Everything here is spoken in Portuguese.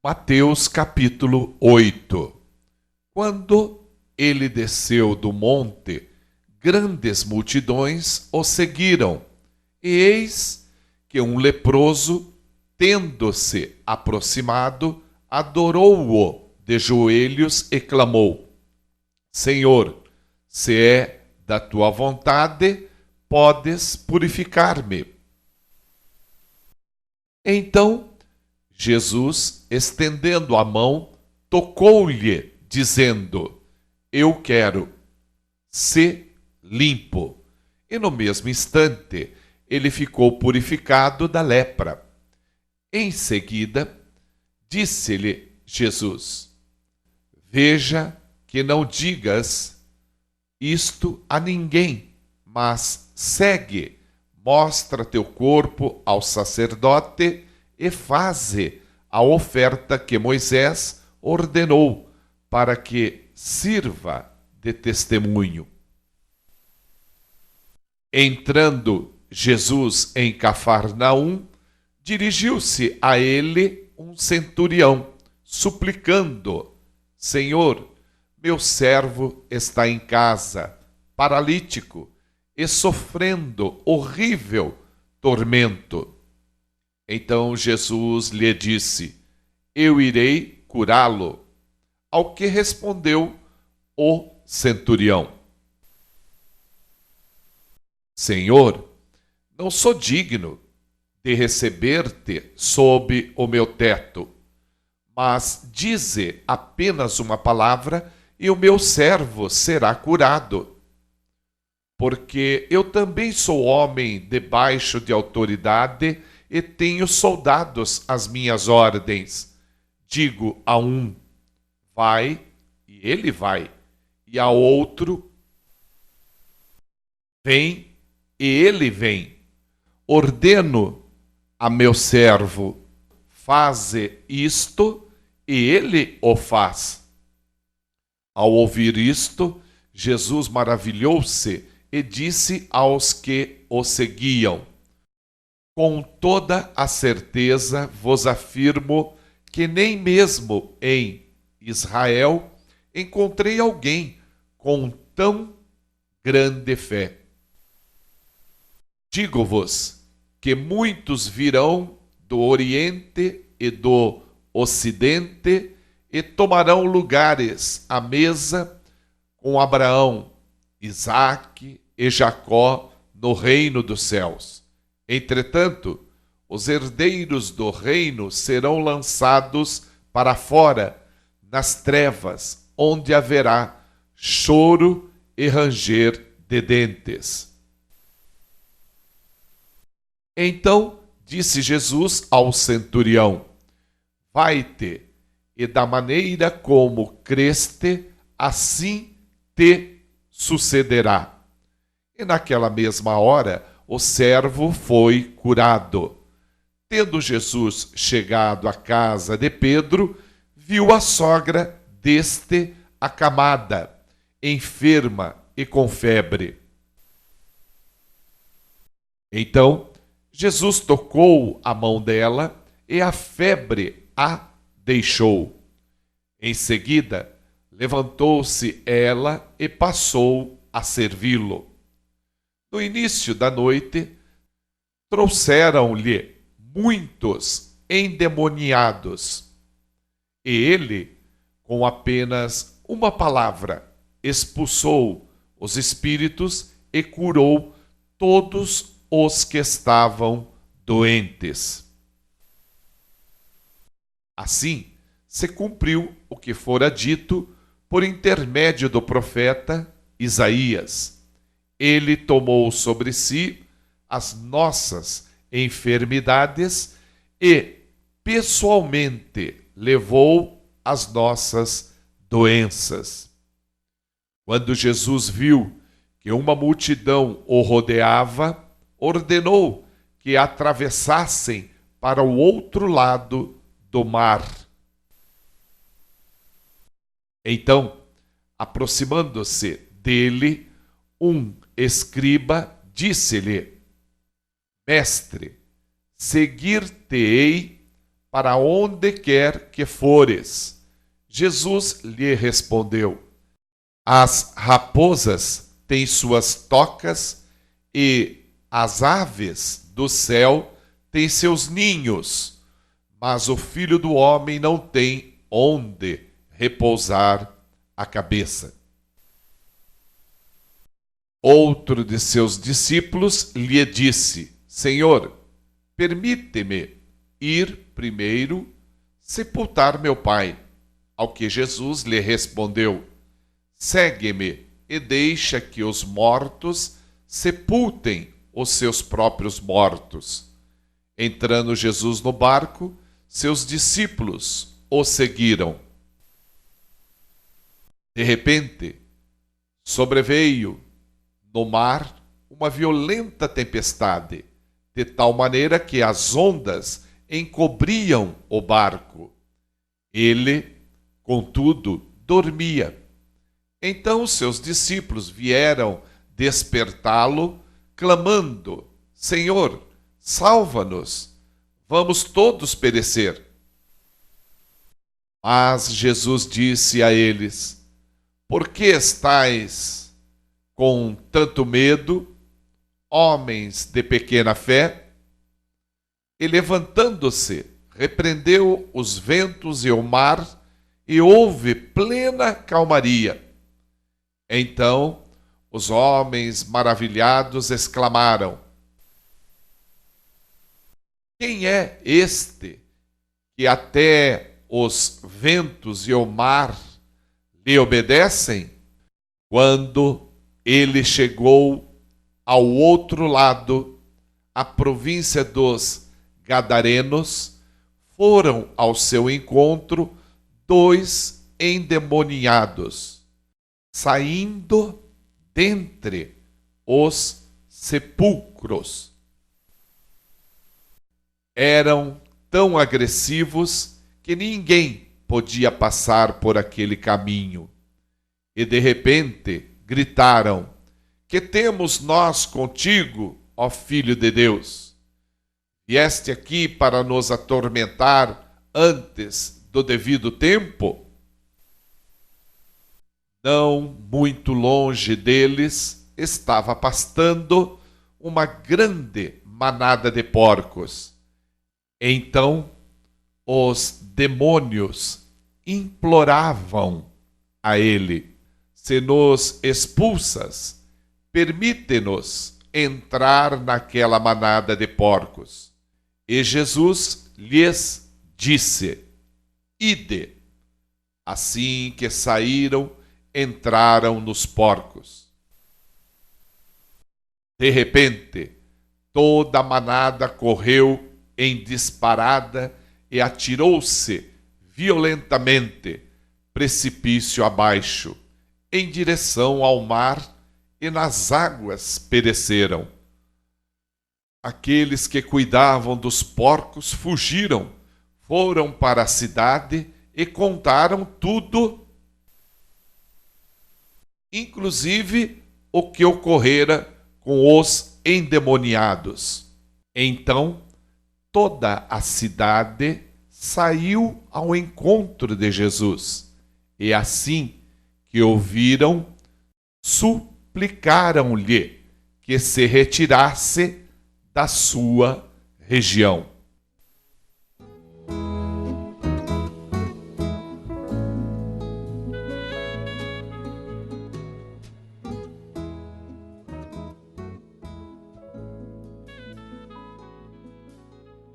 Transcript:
Mateus capítulo 8. Quando ele desceu do monte, grandes multidões o seguiram, e eis que um leproso, tendo-se aproximado, adorou-o de joelhos e clamou: Senhor, se é da tua vontade, podes purificar-me. Então Jesus, estendendo a mão, tocou-lhe, dizendo: Eu quero, sê limpo. E no mesmo instante, ele ficou purificado da lepra. Em seguida, disse-lhe Jesus: Veja que não digas isto a ninguém, mas segue, mostra teu corpo ao sacerdote e faze a oferta que Moisés ordenou, para que sirva de testemunho. Entrando Jesus em Cafarnaum, dirigiu-se a ele um centurião, suplicando: Senhor, meu servo está em casa, paralítico, e sofrendo horrível tormento. Então Jesus lhe disse: Eu irei curá-lo. Ao que respondeu o centurião: Senhor, não sou digno de receber-te sob o meu teto, mas dize apenas uma palavra e o meu servo será curado. Porque eu também sou homem debaixo de autoridade e tenho soldados às minhas ordens. Digo a um: vai, e ele vai, e a outro: vem, e ele vem. Ordeno a meu servo: faze isto, e ele o faz. Ao ouvir isto, Jesus maravilhou-se e disse aos que o seguiam: Com toda a certeza vos afirmo que nem mesmo em Israel encontrei alguém com tão grande fé. Digo-vos que muitos virão do Oriente e do Ocidente e tomarão lugares à mesa com Abraão, Isaque e Jacó no reino dos céus. Entretanto, os herdeiros do reino serão lançados para fora, nas trevas, onde haverá choro e ranger de dentes. Então disse Jesus ao centurião: Vai-te, e da maneira como creste, assim te sucederá. E naquela mesma hora, o servo foi curado. Tendo Jesus chegado à casa de Pedro, viu a sogra deste acamada, enferma e com febre. Então, Jesus tocou a mão dela e a febre a deixou. Em seguida, levantou-se ela e passou a servi-lo. No início da noite, trouxeram-lhe muitos endemoniados, e ele, com apenas uma palavra, expulsou os espíritos e curou todos os que estavam doentes. Assim, se cumpriu o que fora dito por intermédio do profeta Isaías. Ele tomou sobre si as nossas enfermidades e, pessoalmente, levou as nossas doenças. Quando Jesus viu que uma multidão o rodeava, ordenou que atravessassem para o outro lado do mar. Então, aproximando-se dele, um escriba disse-lhe: Mestre, seguir-te-ei para onde quer que fores. Jesus lhe respondeu: As raposas têm suas tocas e as aves do céu têm seus ninhos, mas o Filho do Homem não tem onde repousar a cabeça. Outro de seus discípulos lhe disse: Senhor, permite-me ir primeiro sepultar meu pai. Ao que Jesus lhe respondeu: Segue-me e deixa que os mortos sepultem os seus próprios mortos. Entrando Jesus no barco, seus discípulos o seguiram. De repente, sobreveio no mar uma violenta tempestade, de tal maneira que as ondas encobriam o barco. Ele, contudo, dormia. Então seus discípulos vieram despertá-lo, clamando: Senhor, salva-nos, vamos todos perecer. Mas Jesus disse a eles: Por que estáis com tanto medo, homens de pequena fé? E levantando-se, repreendeu os ventos e o mar, e houve plena calmaria. Então os homens maravilhados exclamaram: Quem é este que até os ventos e o mar lhe obedecem? Quando ele chegou ao outro lado, a província dos Gadarenos, foram ao seu encontro 2 endemoniados, saindo dentre os sepulcros. Eram tão agressivos que ninguém podia passar por aquele caminho. E de repente gritaram: Que temos nós contigo, ó Filho de Deus? Vieste aqui para nos atormentar antes do devido tempo? Não muito longe deles estava pastando uma grande manada de porcos. Então os demônios imploravam a ele: Se nos expulsas, permite-nos entrar naquela manada de porcos. E Jesus lhes disse: Ide. Assim que saíram, entraram nos porcos. De repente, toda a manada correu em disparada e atirou-se violentamente, precipício abaixo, em direção ao mar, e nas águas pereceram. Aqueles que cuidavam dos porcos fugiram, foram para a cidade e contaram tudo, inclusive o que ocorrera com os endemoniados. Então, toda a cidade saiu ao encontro de Jesus, e assim que ouviram, suplicaram-lhe que se retirasse da sua região.